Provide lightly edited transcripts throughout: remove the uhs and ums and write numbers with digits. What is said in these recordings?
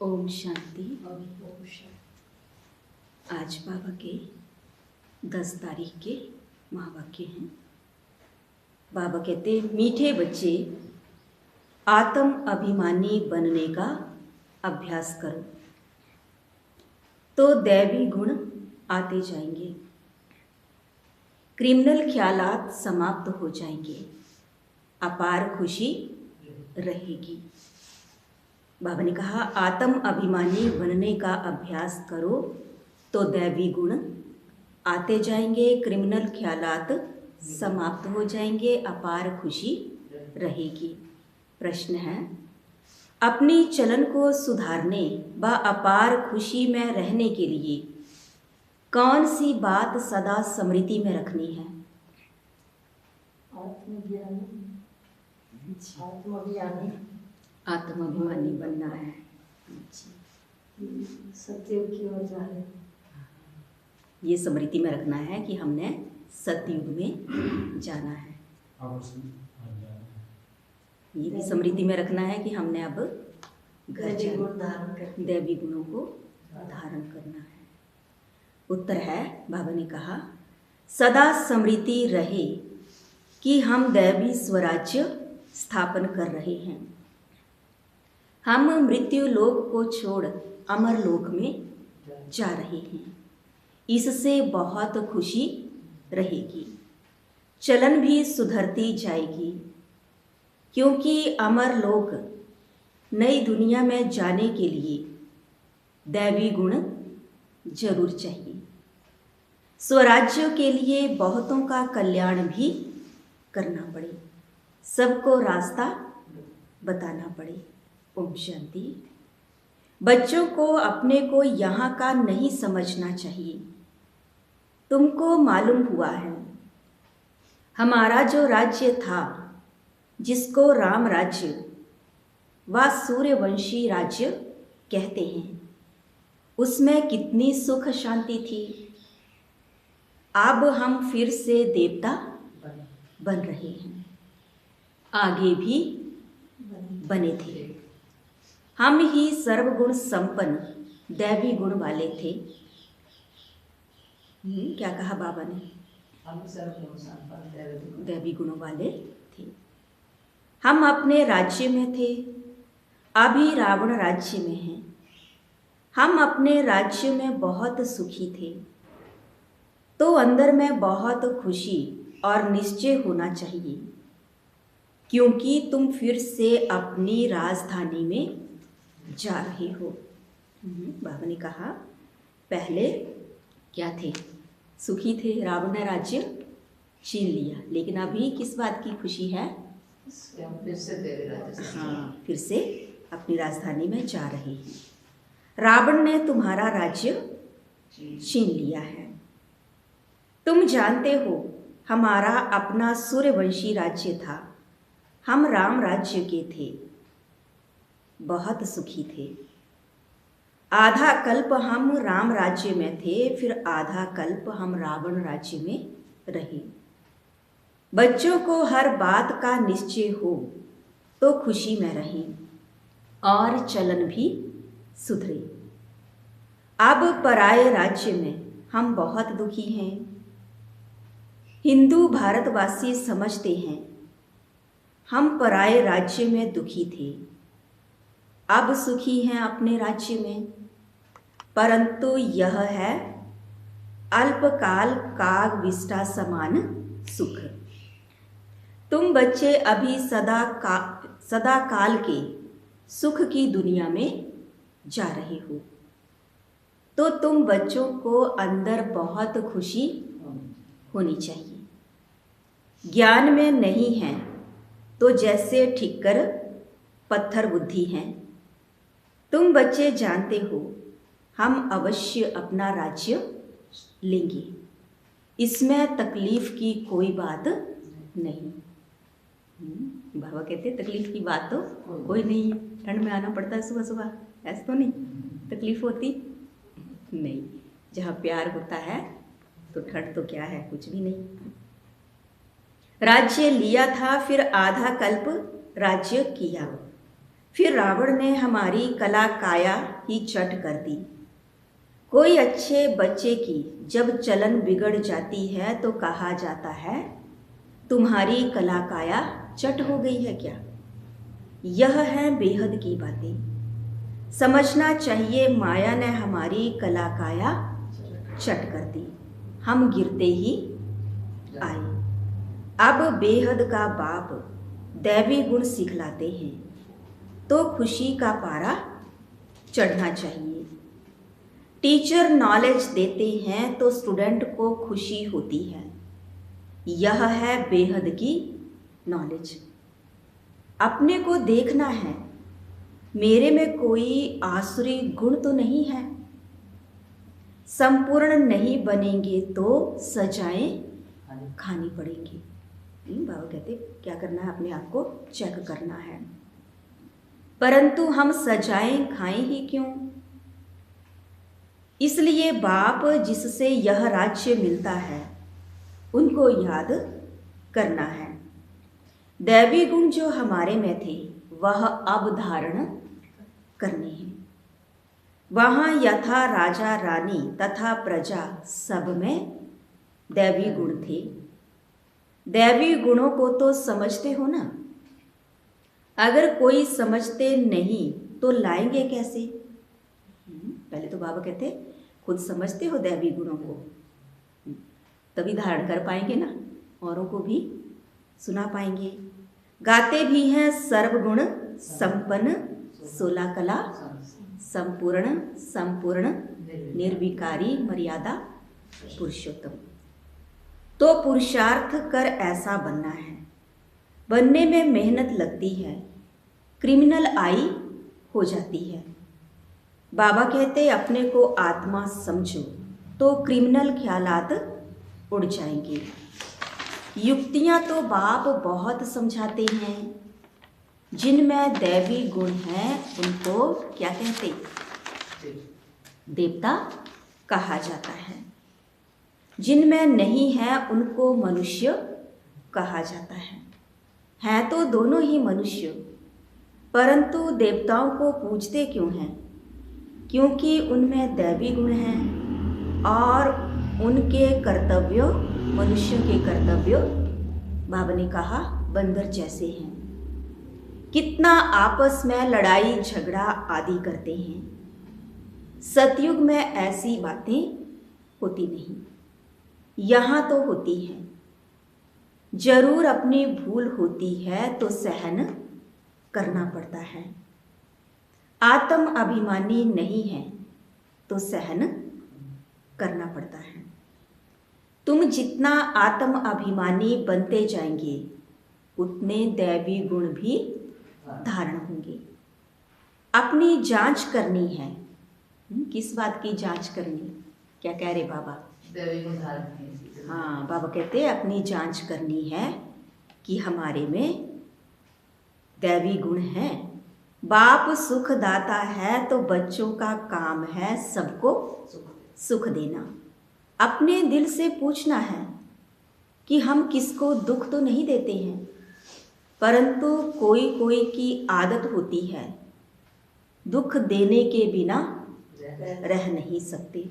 ओम शांति। ओम शांति। आज बाबा के 10 तारीख के महावाक्य हैं। बाबा कहते, मीठे बच्चे आत्म अभिमानी बनने का अभ्यास करो तो दैवी गुण आते जाएंगे, क्रिमिनल ख्यालात समाप्त हो जाएंगे, अपार खुशी रहेगी। बाबा ने कहा, आत्म अभिमानी बनने का अभ्यास करो तो दैवी गुण आते जाएंगे, क्रिमिनल ख्यालात समाप्त हो जाएंगे, अपार खुशी रहेगी। प्रश्न है, अपनी चलन को सुधारने व अपार खुशी में रहने के लिए कौन सी बात सदा स्मृति में रखनी है? आत्माभिमानी बनना है। सत्युग की ओर जा रहे हैं। ये स्मृति में रखना है कि हमने सतयुग में जाना है। ये भी स्मृति में रखना है कि हमने अब घर जाना, दैवी गुणों को धारण करना है। उत्तर है, बाबा ने कहा, सदा स्मृति रहे कि हम दैवी स्वराज्य स्थापन कर रहे हैं। हम मृत्यु लोक को छोड़ अमर लोक में जा रहे हैं। इससे बहुत खुशी रहेगी, चलन भी सुधरती जाएगी, क्योंकि अमर लोक नई दुनिया में जाने के लिए दैवी गुण जरूर चाहिए। स्वराज्य के लिए बहुतों का कल्याण भी करना पड़े, सबको रास्ता बताना पड़े। ओम शांति। बच्चों को अपने को यहाँ का नहीं समझना चाहिए। तुमको मालूम हुआ है, हमारा जो राज्य था, जिसको राम राज्य व सूर्यवंशी राज्य कहते हैं, उसमें कितनी सुख शांति थी। अब हम फिर से देवता बन रहे हैं, आगे भी बने थे। हम ही सर्वगुण संपन्न दैवी गुण वाले थे। क्या कहा बाबा ने? हम सर्वगुण संपन्न दैवी गुणों वाले थे। हम अपने राज्य में थे, अभी रावण राज्य में हैं। हम अपने राज्य में बहुत सुखी थे, तो अंदर में बहुत खुशी और निश्चय होना चाहिए, क्योंकि तुम फिर से अपनी राजधानी में जा रहे हो। बाबा ने कहा, पहले क्या थे? सुखी थे, रावण ने राज्य छीन लिया, लेकिन अभी किस बात की खुशी है? फिर से तेरे राज्य। हाँ, फिर से अपनी राजधानी में जा रहे हैं। रावण ने तुम्हारा राज्य छीन लिया है। तुम जानते हो, हमारा अपना सूर्यवंशी राज्य था, हम राम राज्य के थे, बहुत सुखी थे। आधा कल्प हम राम राज्य में थे, फिर आधा कल्प हम रावण राज्य में रहे। बच्चों को हर बात का निश्चय हो तो खुशी में रहें और चलन भी सुधरे। अब पराये राज्य में हम बहुत दुखी हैं। हिंदू भारतवासी समझते हैं हम पराये राज्य में दुखी थे, अब सुखी हैं अपने राज्य में, परंतु यह है अल्पकाल काग विष्टा समान सुख। तुम बच्चे अभी सदा काल के सुख की दुनिया में जा रहे हो, तो तुम बच्चों को अंदर बहुत खुशी होनी चाहिए। ज्ञान में नहीं है तो जैसे ठिक्कर पत्थर बुद्धि हैं। तुम बच्चे जानते हो, हम अवश्य अपना राज्य लेंगे, इसमें तकलीफ की कोई बात नहीं। बाबा कहते, तकलीफ की बात तो कोई नहीं है। ठंड में आना पड़ता है सुबह सुबह, ऐसा तो नहीं तकलीफ होती नहीं। जहाँ प्यार होता है तो ठंड तो क्या है, कुछ भी नहीं। राज्य लिया था, फिर आधा कल्प राज्य किया, फिर रावण ने हमारी कला काया ही चट कर दी। कोई अच्छे बच्चे की जब चलन बिगड़ जाती है तो कहा जाता है तुम्हारी कला काया चट हो गई है क्या। यह है बेहद की बातें। समझना चाहिए माया ने हमारी कला काया चट कर दी, हम गिरते ही आए। अब बेहद का बाप दैवी गुण सिखलाते हैं तो खुशी का पारा चढ़ना चाहिए। टीचर नॉलेज देते हैं तो स्टूडेंट को खुशी होती है। यह है बेहद की नॉलेज। अपने को देखना है, मेरे में कोई आसुरी गुण तो नहीं है। संपूर्ण नहीं बनेंगे तो सजाएं खानी पड़ेंगी। बाबा कहते क्या करना है, अपने आप को चेक करना है। परंतु हम सजाएं खाएं ही क्यों। इसलिए बाप जिससे यह राज्य मिलता है उनको याद करना है। दैवी गुण जो हमारे में थे वह अब धारण करने हैं। वहाँ यथा राजा रानी तथा प्रजा सब में दैवी गुण थे। दैवी गुणों को तो समझते हो ना। अगर कोई समझते नहीं तो लाएंगे कैसे। पहले तो बाबा कहते खुद समझते हो दैवी गुणों को, तभी धारण कर पाएंगे ना, औरों को भी सुना पाएंगे। गाते भी हैं सर्वगुण संपन्न 16 कला संपूर्ण संपूर्ण निर्विकारी मर्यादा पुरुषोत्तम। तो पुरुषार्थ कर ऐसा बनना है। बनने में मेहनत लगती है, क्रिमिनल आई हो जाती है। बाबा कहते अपने को आत्मा समझो तो क्रिमिनल ख्यालात उड़ जाएंगे। युक्तियां तो बाप बहुत समझाते हैं। जिनमें दैवी गुण हैं उनको क्या कहते, देवता कहा जाता है। जिनमें नहीं है उनको मनुष्य कहा जाता है तो दोनों ही मनुष्य। परंतु देवताओं को पूजते क्यों हैं, क्योंकि उनमें दैवी गुण हैं और उनके कर्तव्य मनुष्य के कर्तव्य बाबा ने कहा बंदर जैसे हैं। कितना आपस में लड़ाई झगड़ा आदि करते हैं। सतयुग में ऐसी बातें होती नहीं, यहाँ तो होती हैं। जरूर अपनी भूल होती है तो सहन करना पड़ता है। आत्म अभिमानी नहीं है तो सहन करना पड़ता है। तुम जितना आत्म अभिमानी बनते जाएंगे उतने दैवी गुण भी धारण होंगे। अपनी जांच करनी है। किस बात की जांच करनी, क्या कह रहे बाबा। दैवी गुण धारण करने। हाँ, बाबा कहते हैं अपनी जांच करनी है कि हमारे में दैवी गुण है। बाप सुख दाता है तो बच्चों का काम है सबको सुख देना। अपने दिल से पूछना है कि हम किसको दुख तो नहीं देते हैं, परंतु कोई कोई की आदत होती है दुख देने के बिना रह नहीं सकते,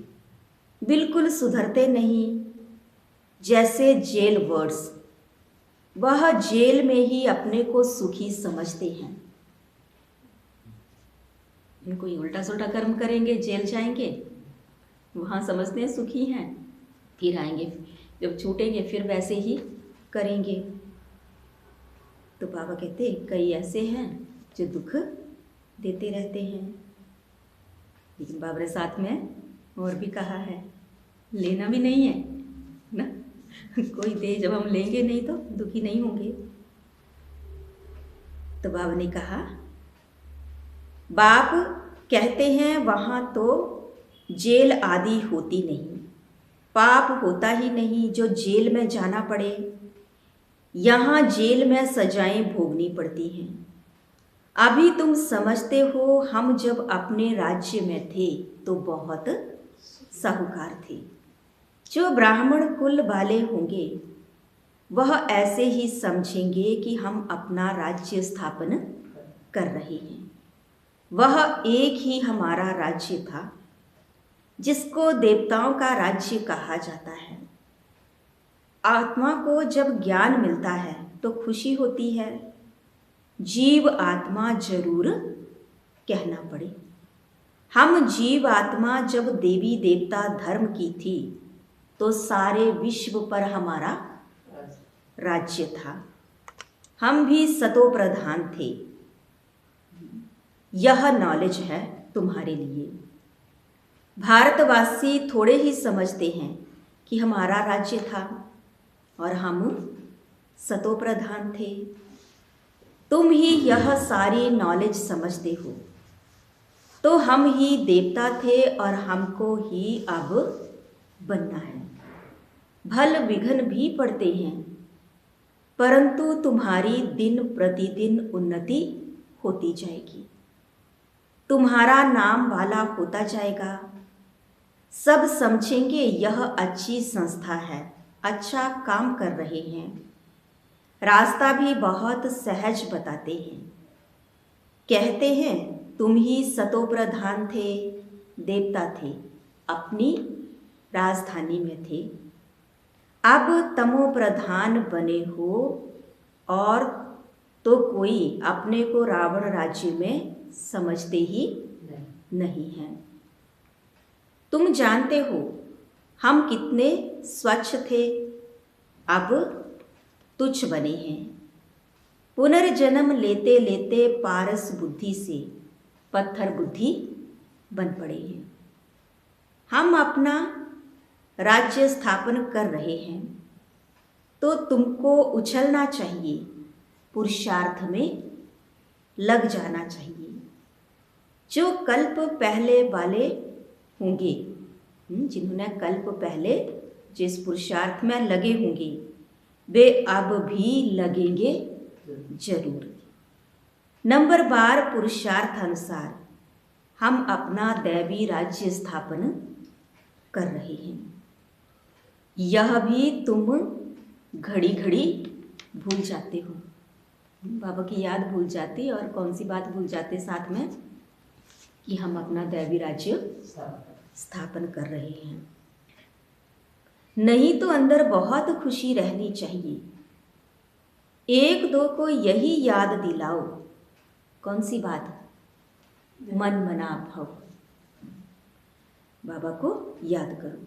बिल्कुल सुधरते नहीं। जैसे जेल वर्ड्स, वह जेल में ही अपने को सुखी समझते हैं। कोई उल्टा सुल्टा कर्म करेंगे जेल जाएंगे, वहाँ समझते हैं सुखी हैं, फिर आएंगे जब छूटेंगे फिर वैसे ही करेंगे। तो बाबा कहते कई ऐसे हैं जो दुख देते रहते हैं। लेकिन बाबा ने साथ में और भी कहा है लेना भी नहीं है ना। कोई दे, जब हम लेंगे नहीं तो दुखी नहीं होंगे। तो बाबा ने कहा बाप कहते हैं वहाँ तो जेल आदि होती नहीं, पाप होता ही नहीं जो जेल में जाना पड़े। यहाँ जेल में सजाएं भोगनी पड़ती हैं। अभी तुम समझते हो हम जब अपने राज्य में थे तो बहुत साहूकार थे। जो ब्राह्मण कुल वाले होंगे वह ऐसे ही समझेंगे कि हम अपना राज्य स्थापन कर रहे हैं। वह एक ही हमारा राज्य था जिसको देवताओं का राज्य कहा जाता है। आत्मा को जब ज्ञान मिलता है तो खुशी होती है। जीव आत्मा जरूर कहना पड़े। हम जीव आत्मा जब देवी देवता धर्म की थी तो सारे विश्व पर हमारा राज्य था। हम भी सतो प्रधान थे। यह नॉलेज है तुम्हारे लिए। भारतवासी थोड़े ही समझते हैं कि हमारा राज्य था और हम सतो प्रधान थे। तुम ही यह सारी नॉलेज समझते हो। तो हम ही देवता थे और हमको ही अब बनना है। भल विघ्न भी पड़ते हैं, परंतु तुम्हारी दिन प्रतिदिन उन्नति होती जाएगी। तुम्हारा नाम वाला होता जाएगा। सब समझेंगे यह अच्छी संस्था है, अच्छा काम कर रहे हैं। रास्ता भी बहुत सहज बताते हैं। कहते हैं तुम ही सतो प्रधान थे, देवता थे, अपनी राजधानी में थे। अब तमो प्रधान बने हो और तो कोई अपने को रावण राज्य में समझते ही नहीं है। तुम जानते हो हम कितने स्वच्छ थे, अब तुच्छ बने हैं। पुनर्जन्म लेते लेते पारस बुद्धि से पत्थर बुद्धि बन पड़े हैं। हम अपना राज्य स्थापन कर रहे हैं तो तुमको उछलना चाहिए, पुरुषार्थ में लग जाना चाहिए। जो कल्प पहले वाले होंगे, जिन्होंने कल्प पहले जिस पुरुषार्थ में लगे होंगे, वे अब भी लगेंगे जरूर। नंबर बार पुरुषार्थ अनुसार हम अपना दैवी राज्य स्थापन कर रहे हैं। यह भी तुम घड़ी घड़ी भूल जाते हो। बाबा की याद भूल जाती और कौन सी बात भूल जाते साथ में, कि हम अपना दैवी राज्य स्थापन कर रहे हैं। नहीं तो अंदर बहुत खुशी रहनी चाहिए। एक दो को यही याद दिलाओ। कौन सी बात? मन मना भाव। बाबा को याद करो,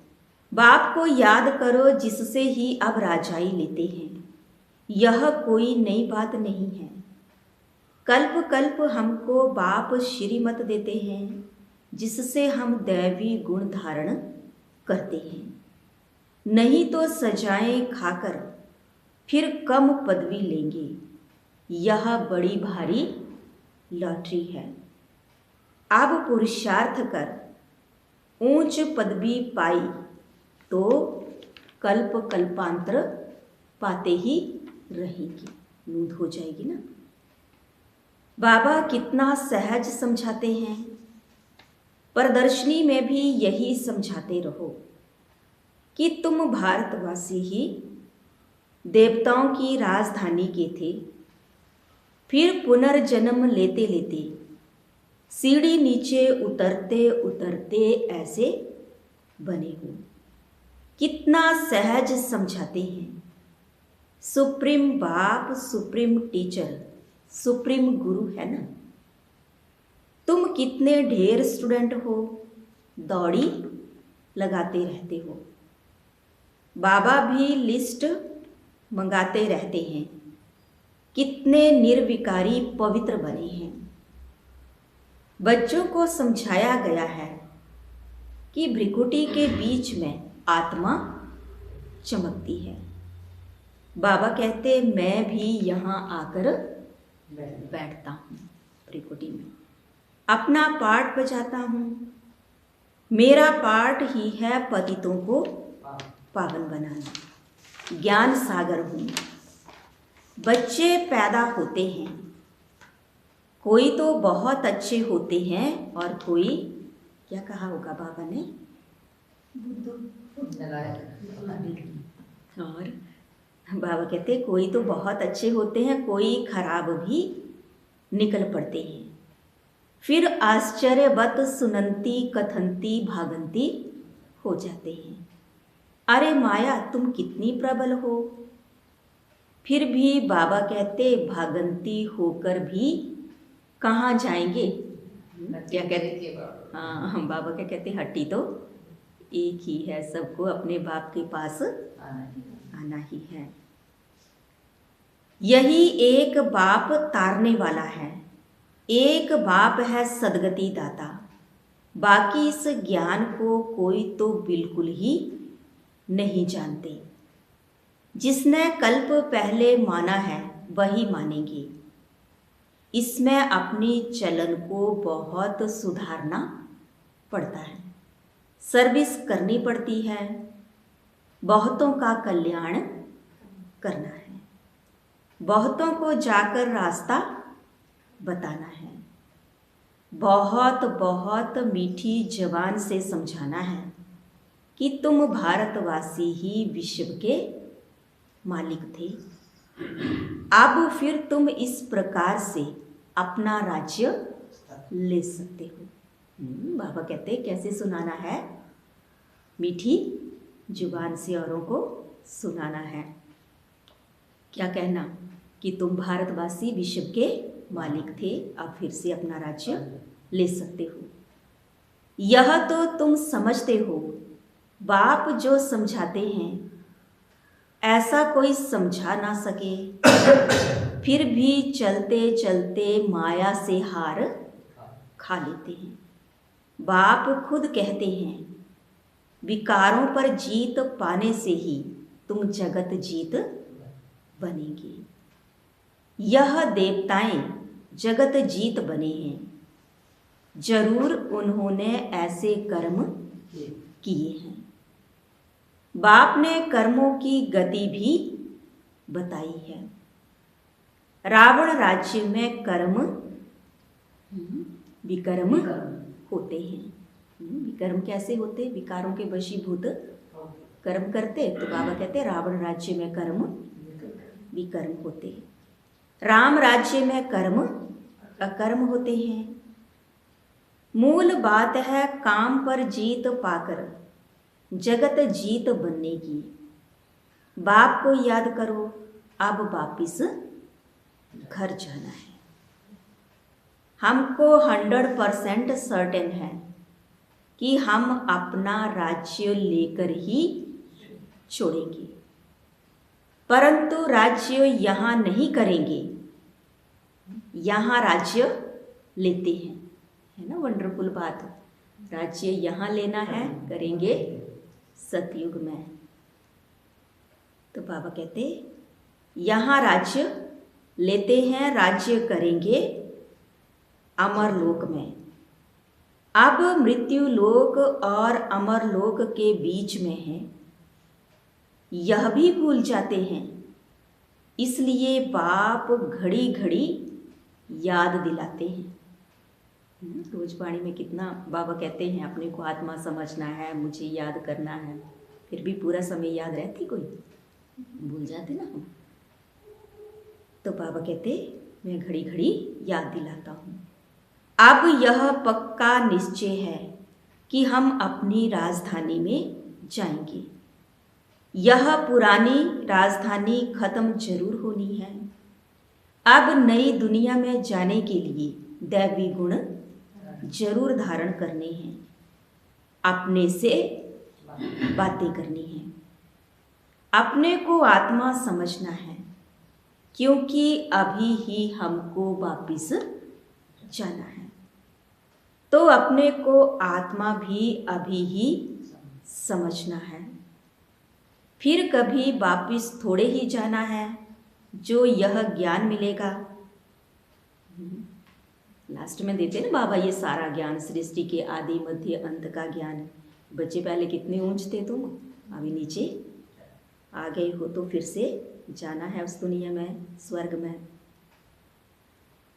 बाप को याद करो, जिससे ही अब राजाई लेते हैं। यह कोई नई बात नहीं है। कल्प कल्प हमको बाप श्रीमत देते हैं, जिससे हम दैवी गुण धारण करते हैं। नहीं तो सजाएं खाकर फिर कम पदवी लेंगे। यह बड़ी भारी लॉटरी है। अब पुरुषार्थ कर ऊंच पदवी पाई तो कल्प कल्पांतर पाते ही रहेगी, नूद हो जाएगी ना। बाबा कितना सहज समझाते हैं। प्रदर्शनी में भी यही समझाते रहो कि तुम भारतवासी ही देवताओं की राजधानी के थे, फिर पुनर्जन्म लेते लेते सीढ़ी नीचे उतरते उतरते ऐसे बने हो। कितना सहज समझाते हैं। सुप्रीम बाप, सुप्रीम टीचर, सुप्रीम गुरु है ना। तुम कितने ढेर स्टूडेंट हो, दौड़ी लगाते रहते हो। बाबा भी लिस्ट मंगाते रहते हैं। कितने निर्विकारी पवित्र बने हैं। बच्चों को समझाया गया है कि भ्रिकुटी के बीच में आत्मा चमकती है। बाबा कहते मैं भी यहाँ आकर बैठता हूँ भ्रिकुटी में, अपना पाठ बजाता हूँ। मेरा पाठ ही है पतितों को पावन बनाना। ज्ञान सागर हूँ। बच्चे पैदा होते हैं, कोई तो बहुत अच्छे होते हैं और कोई, क्या कहा होगा बाबा ने, और बाबा कहते कोई तो बहुत अच्छे होते हैं, कोई खराब भी निकल पड़ते हैं। फिर आश्चर्यवत सुनंती कथंती भागंती हो जाते हैं। अरे माया, तुम कितनी प्रबल हो। फिर भी बाबा कहते भागंती होकर भी कहाँ जाएंगे। क्या कहते, हाँ बाबा क्या कहते, हट्टी तो एक ही है, सबको अपने बाप के पास आना ही है। यही एक बाप तारने वाला है, एक बाप है सदगति दाता। बाकी इस ज्ञान को कोई तो बिल्कुल ही नहीं जानते। जिसने कल्प पहले माना है वही मानेंगे। इसमें अपनी चलन को बहुत सुधारना पड़ता है, सर्विस करनी पड़ती है, बहुतों का कल्याण करना है, बहुतों को जाकर रास्ता बताना है, बहुत बहुत मीठी जबान से समझाना है कि तुम भारतवासी ही विश्व के मालिक थे। अब फिर तुम इस प्रकार से अपना राज्य ले सकते हो। बाबा कहते हैं कैसे सुनाना है, मीठी जुबान से औरों को सुनाना है। क्या कहना कि तुम भारतवासी विश्व के मालिक थे, अब फिर से अपना राज्य ले सकते हो। यह तो तुम समझते हो, बाप जो समझाते हैं ऐसा कोई समझा ना सके। फिर भी चलते चलते माया से हार खा लेते हैं। बाप खुद कहते हैं विकारों पर जीत पाने से ही तुम जगत जीत बनेंगे। यह देवताएं जगत जीत बने हैं, जरूर उन्होंने ऐसे कर्म किए हैं। बाप ने कर्मों की गति भी बताई है। रावण राज्य में कर्म विकर्म होते हैं। विकर्म कैसे होते, विकारों के वशीभूत कर्म करते, तो बाबा कहते रावण राज्य में कर्म विकर्म होते। राम राज्य में कर्म अकर्म होते हैं। मूल बात है काम पर जीत पाकर जगत जीत बनने की। बाप को याद करो, अब वापिस घर जाना है। हमको 100% सर्टेन है कि हम अपना राज्य लेकर ही छोड़ेंगे, परंतु राज्य यहाँ नहीं करेंगे, यहाँ राज्य लेते हैं। है ना वंडरफुल बात, राज्य यहाँ लेना है, करेंगे सतयुग में। तो बाबा कहते यहाँ राज्य लेते हैं, राज्य करेंगे अमर लोक में। अब मृत्यु लोक और अमर लोक के बीच में है, यह भी भूल जाते हैं। इसलिए बाप घड़ी घड़ी याद दिलाते हैं। रोजवाणी में कितना बाबा कहते हैं अपने को आत्मा समझना है, मुझे याद करना है, फिर भी पूरा समय याद रहती, कोई भूल जाते ना हम। तो बाबा कहते मैं घड़ी घड़ी याद दिलाता हूँ। अब यह पक्का निश्चय है कि हम अपनी राजधानी में जाएंगे। यह पुरानी राजधानी खत्म जरूर होनी है। अब नई दुनिया में जाने के लिए दैवी गुण जरूर धारण करने हैं, अपने से बातें करनी हैं, अपने को आत्मा समझना है, क्योंकि अभी ही हमको वापिस जाना है। तो अपने को आत्मा भी अभी ही समझना है, फिर कभी वापिस थोड़े ही जाना है। जो यह ज्ञान मिलेगा, लास्ट में देते ना बाबा ये सारा ज्ञान, सृष्टि के आदि मध्य अंत का ज्ञान। बच्चे पहले कितने ऊंच थे तुम, अभी नीचे आ गए हो, तो फिर से जाना है उस दुनिया में, स्वर्ग में।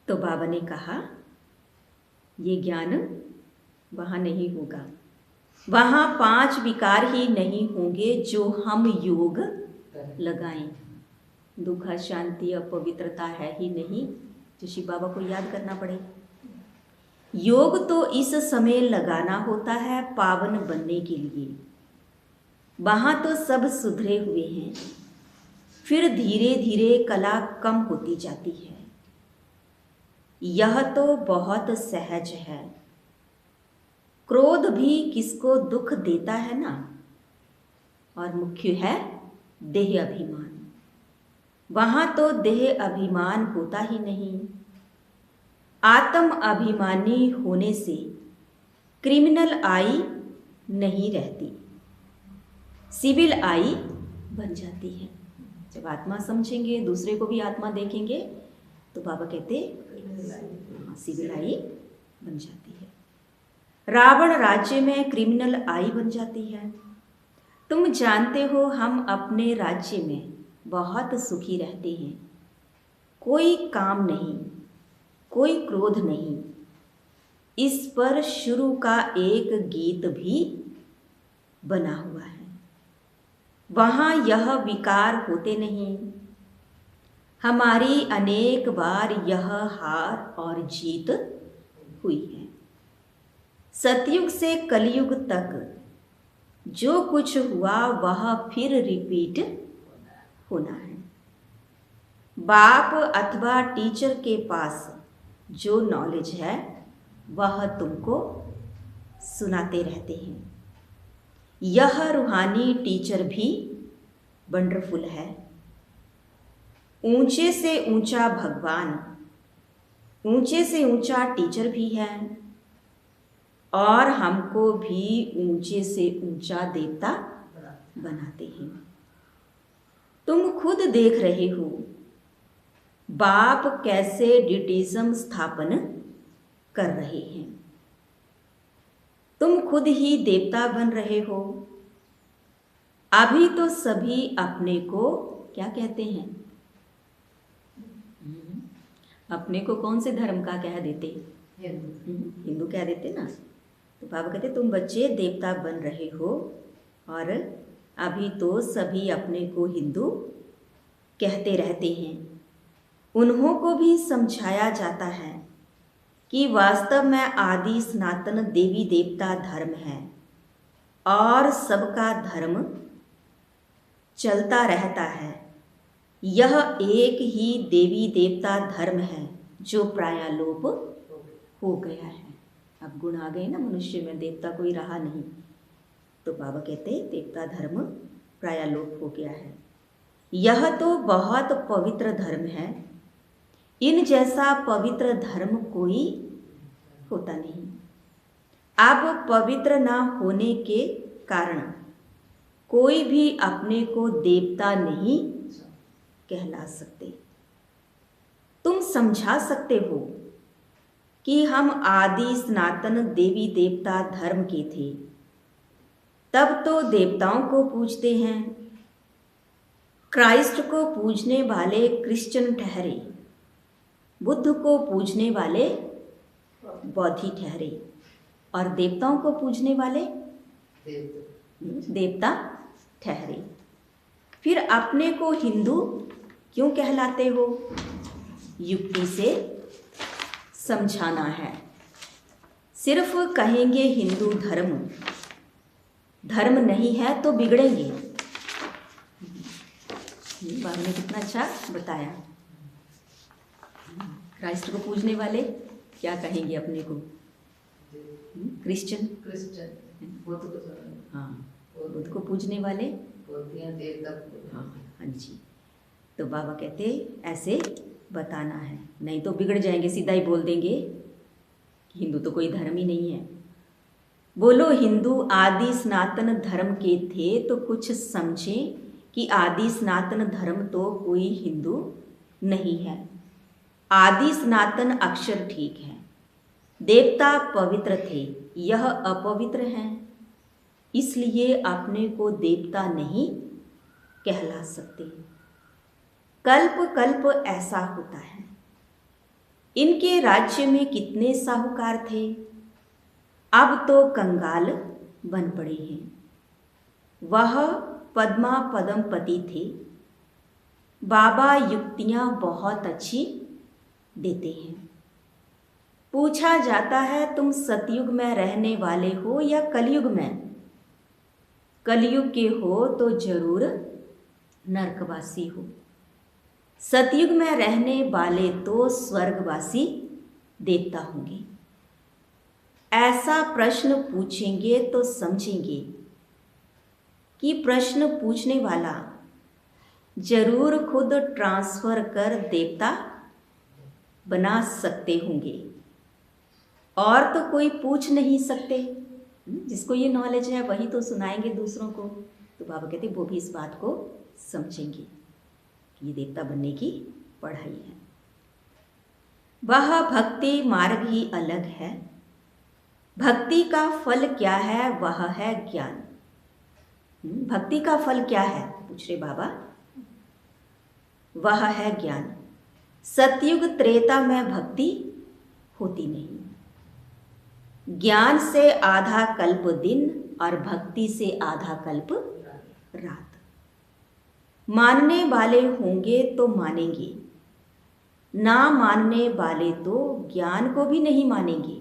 तो बाबा ने कहा ये ज्ञान वहाँ नहीं होगा, वहाँ 5 विकार ही नहीं होंगे जो हम योग लगाएं। दुख, शांति, अपवित्रता है ही नहीं, जो शिव बाबा को याद करना पड़े। योग तो इस समय लगाना होता है पावन बनने के लिए। वहाँ तो सब सुधरे हुए हैं, फिर धीरे धीरे कला कम होती जाती है। यह तो बहुत सहज है। क्रोध भी किसको दुख देता है ना। और मुख्य है देह अभिमान। वहाँ तो देह अभिमान होता ही नहीं। आत्म अभिमानी होने से क्रिमिनल आई नहीं रहती, सिविल आई बन जाती है। जब आत्मा समझेंगे, दूसरे को भी आत्मा देखेंगे, तो बाबा कहते सिविल आई बन जाती है। रावण राज्य में क्रिमिनल आई बन जाती है। तुम जानते हो हम अपने राज्य में बहुत सुखी रहते हैं। कोई काम नहीं, कोई क्रोध नहीं। इस पर शुरू का एक गीत भी बना हुआ है। वहाँ यह विकार होते नहीं। हमारी अनेक बार यह हार और जीत हुई है। सतयुग से कलयुग तक जो कुछ हुआ वह फिर रिपीट होना है। बाप अथवा टीचर के पास जो नॉलेज है वह तुमको सुनाते रहते हैं। यह रूहानी टीचर भी वंडरफुल है। ऊंचे से ऊंचा भगवान, ऊंचे से ऊंचा टीचर भी है, और हमको भी ऊंचे से ऊंचा देवता बनाते हैं। तुम खुद देख रहे हो बाप कैसे डिटिज्म स्थापन कर रहे हैं। तुम खुद ही देवता बन रहे हो। अभी तो सभी अपने को क्या कहते हैं? अपने को कौन से धर्म का कह देते? हिंदू कह देते ना। तो बाबा कहते तुम बच्चे देवता बन रहे हो, और अभी तो सभी अपने को हिंदू कहते रहते हैं। उन्हों को भी समझाया जाता है कि वास्तव में आदि सनातन देवी देवता धर्म है, और सबका धर्म चलता रहता है। यह एक ही देवी देवता धर्म है जो प्राय लोप हो गया है। अब गुण आ गए ना मनुष्य में, देवता कोई रहा नहीं। तो बाबा कहते देवता धर्म प्राय लोप हो गया है। यह तो बहुत पवित्र धर्म है। इन जैसा पवित्र धर्म कोई होता नहीं। अब पवित्र ना होने के कारण कोई भी अपने को देवता नहीं कहला सकते। तुम समझा सकते हो कि हम आदि सनातन देवी देवता धर्म के थे, तब तो देवताओं को पूजते हैं। क्राइस्ट को पूजने वाले क्रिश्चियन ठहरे, बुद्ध को पूजने वाले बौद्धी ठहरे, और देवताओं को पूजने वाले देवता ठहरे। फिर अपने को हिंदू क्यों कहलाते हो? युक्ति से समझाना है। सिर्फ कहेंगे हिंदू धर्म, धर्म नहीं है तो बिगड़ेंगे। बाबा ने कितना अच्छा बताया। क्राइस्ट को पूजने वाले क्या कहेंगे अपने को? क्रिश्चियन। हाँ, बुद्ध को पूजने वाले हाँ जी। तो बाबा कहते ऐसे बताना है, नहीं तो बिगड़ जाएंगे। सीधा ही बोल देंगे कि हिंदू तो कोई धर्म ही नहीं है। बोलो हिंदू आदि सनातन धर्म के थे तो कुछ समझें कि आदि सनातन धर्म तो कोई हिंदू नहीं है। आदि सनातन अक्षर ठीक है। देवता पवित्र थे, यह अपवित्र हैं, इसलिए अपने को देवता नहीं कहला सकते। कल्प कल्प ऐसा होता है। इनके राज्य में कितने साहूकार थे, अब तो कंगाल बन पड़े हैं। वह पद्मा पद्मपति थे। बाबा युक्तियाँ बहुत अच्छी देते हैं। पूछा जाता है तुम सतयुग में रहने वाले हो या कलयुग में? कलयुग के हो तो जरूर नरकवासी हो, सतयुग में रहने वाले तो स्वर्गवासी देवता होंगे। ऐसा प्रश्न पूछेंगे तो समझेंगे कि प्रश्न पूछने वाला जरूर खुद ट्रांसफर कर देवता बना सकते होंगे, और तो कोई पूछ नहीं सकते। जिसको ये नॉलेज है वही तो सुनाएंगे दूसरों को। तो बाबा कहते वो भी इस बात को समझेंगे कि ये देवता बनने की पढ़ाई है। वह भक्ति मार्ग ही अलग है। भक्ति का फल क्या है? वह है ज्ञान। भक्ति का फल क्या है पूछ रहे बाबा? वह है ज्ञान। सतयुग त्रेता में भक्ति होती नहीं। ज्ञान से आधा कल्प दिन और भक्ति से आधा कल्प रात। मानने वाले होंगे तो मानेंगे, ना मानने वाले तो ज्ञान को भी नहीं मानेंगे,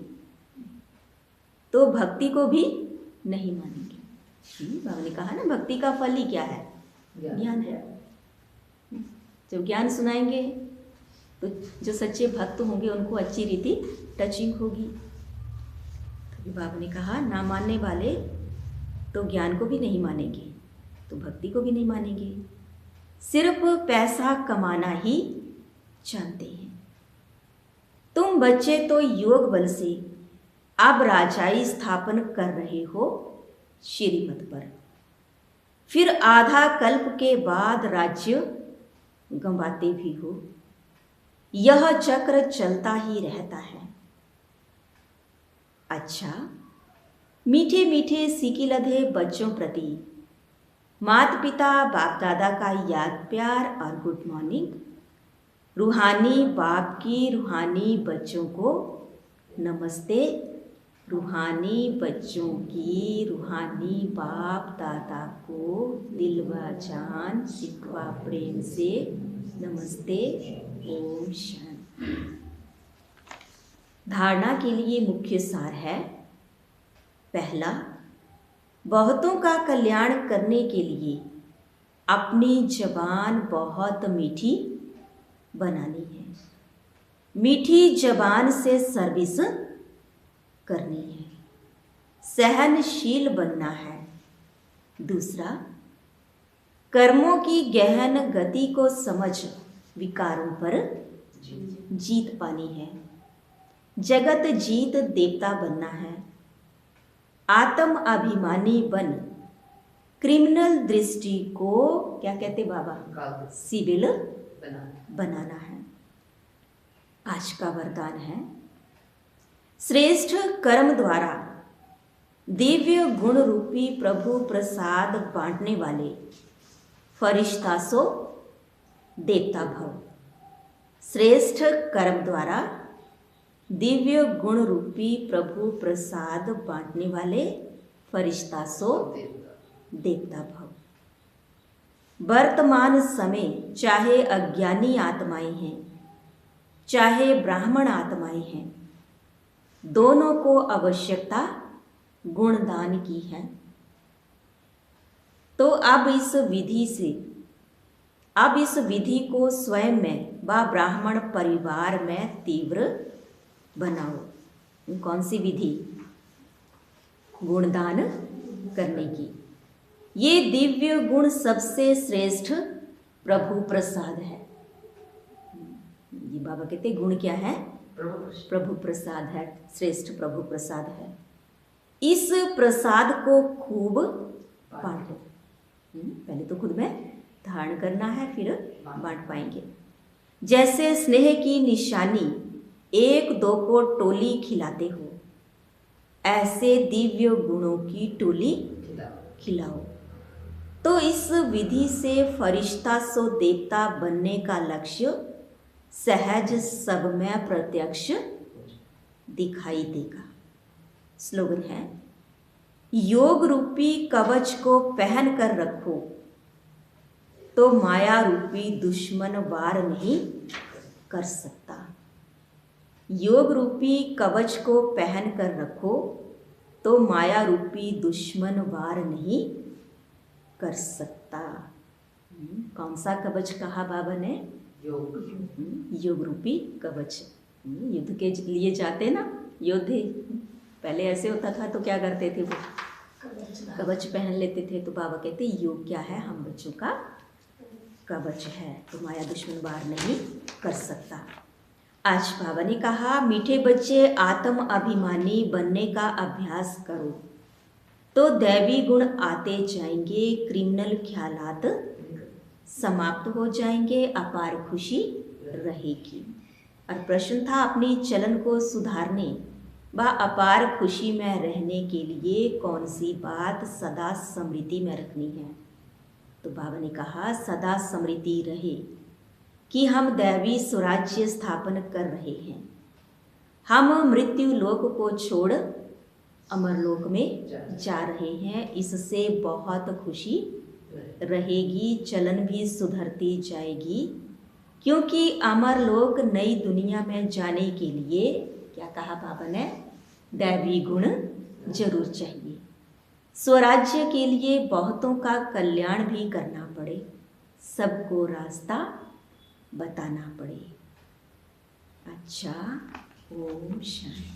तो भक्ति को भी नहीं मानेंगे। बाबा ने कहा ना भक्ति का फल ही क्या है? ज्ञान है। जब ज्ञान सुनाएंगे तो जो सच्चे भक्त होंगे उनको अच्छी रीति टचिंग होगी। तो बाबा ने कहा ना मानने वाले तो ज्ञान को भी नहीं मानेंगे, तो भक्ति को भी नहीं मानेंगे, सिर्फ पैसा कमाना ही जानते हैं। तुम बच्चे तो योग बल से अब राजाई स्थापन कर रहे हो श्रीमत पर, फिर आधा कल्प के बाद राज्य गंवाते भी हो। यह चक्र चलता ही रहता है। अच्छा, मीठे मीठे सिकिलधे बच्चों प्रति माता पिता बाप दादा का याद प्यार और गुड मॉर्निंग। रूहानी बाप की रूहानी बच्चों को नमस्ते। रूहानी बच्चों की रूहानी बाप दादा को दिल व जान सिकवा प्रेम से नमस्ते। ओम शांति। धारणा के लिए मुख्य सार है। पहला, बहुतों का कल्याण करने के लिए अपनी जबान बहुत मीठी बनानी है। मीठी जबान से सर्विस करनी है। सहनशील बनना है। दूसरा, कर्मों की गहन गति को समझ विकारों पर जीत पानी है। जगत जीत देवता बनना है। आत्म अभिमानी बन क्रिमिनल दृष्टि को क्या कहते बाबा? सिविल बनाना है। आज का वरदान है, श्रेष्ठ कर्म द्वारा दिव्य गुण रूपी प्रभु प्रसाद बांटने वाले फरिश्ता सो देवता भव। श्रेष्ठ कर्म द्वारा दिव्य गुण रूपी प्रभु प्रसाद बांटने वाले फरिश्ता सो देवता भव। वर्तमान समय चाहे अज्ञानी आत्माएं हैं चाहे ब्राह्मण आत्माएं हैं, दोनों को आवश्यकता गुणदान की है। तो अब इस विधि को स्वयं में व ब्राह्मण परिवार में तीव्र बनाओ। कौन सी विधि? गुणदान करने की। ये दिव्य गुण सबसे श्रेष्ठ प्रभु प्रसाद है। ये बाबा कहते गुण क्या है? प्रभु प्रसाद है, श्रेष्ठ प्रभु प्रसाद है। इस प्रसाद को खूब बांटो। पहले तो खुद में धारण करना है, फिर बांट पाएंगे। जैसे स्नेह की निशानी एक दो को टोली खिलाते हो, ऐसे दिव्य गुणों की टोली खिलाओ। तो इस विधि से फरिश्ता सो देवता बनने का लक्ष्य सहज सब में प्रत्यक्ष दिखाई देगा। स्लोगन है, योग रूपी कवच को पहन कर रखो तो माया रूपी दुश्मन वार नहीं कर सकता। योग रूपी कवच को पहन कर रखो तो माया रूपी दुश्मन वार नहीं कर सकता। कौन सा कवच कहा बाबा ने? योग। योग रूपी कवच। युद्ध के लिए जाते ना योद्धे, पहले ऐसे होता था तो क्या करते थे वो? कवच पहन लेते थे। तो बाबा कहते योग क्या है? हम बच्चों का कवच है, तो माया दुश्मन वार नहीं कर सकता। आज बाबा ने कहा मीठे बच्चे आत्म अभिमानी बनने का अभ्यास करो तो दैवी गुण आते जाएंगे, क्रिमिनल ख्यालात समाप्त हो जाएंगे, अपार खुशी रहेगी। और प्रश्न था अपनी चलन को सुधारने व अपार खुशी में रहने के लिए कौन सी बात सदा स्मृति में रखनी है? तो बाबा ने कहा सदा स्मृति रहे कि हम दैवी स्वराज्य स्थापन कर रहे हैं। हम मृत्यु लोक को छोड़ अमरलोक में जा रहे हैं। इससे बहुत खुशी रहेगी, चलन भी सुधरती जाएगी, क्योंकि अमरलोक नई दुनिया में जाने के लिए क्या कहा बाबा ने? दैवी गुण जरूर चाहिए। स्वराज्य के लिए बहुतों का कल्याण भी करना पड़े, सबको रास्ता बताना पड़े। अच्छा, ओम शांति।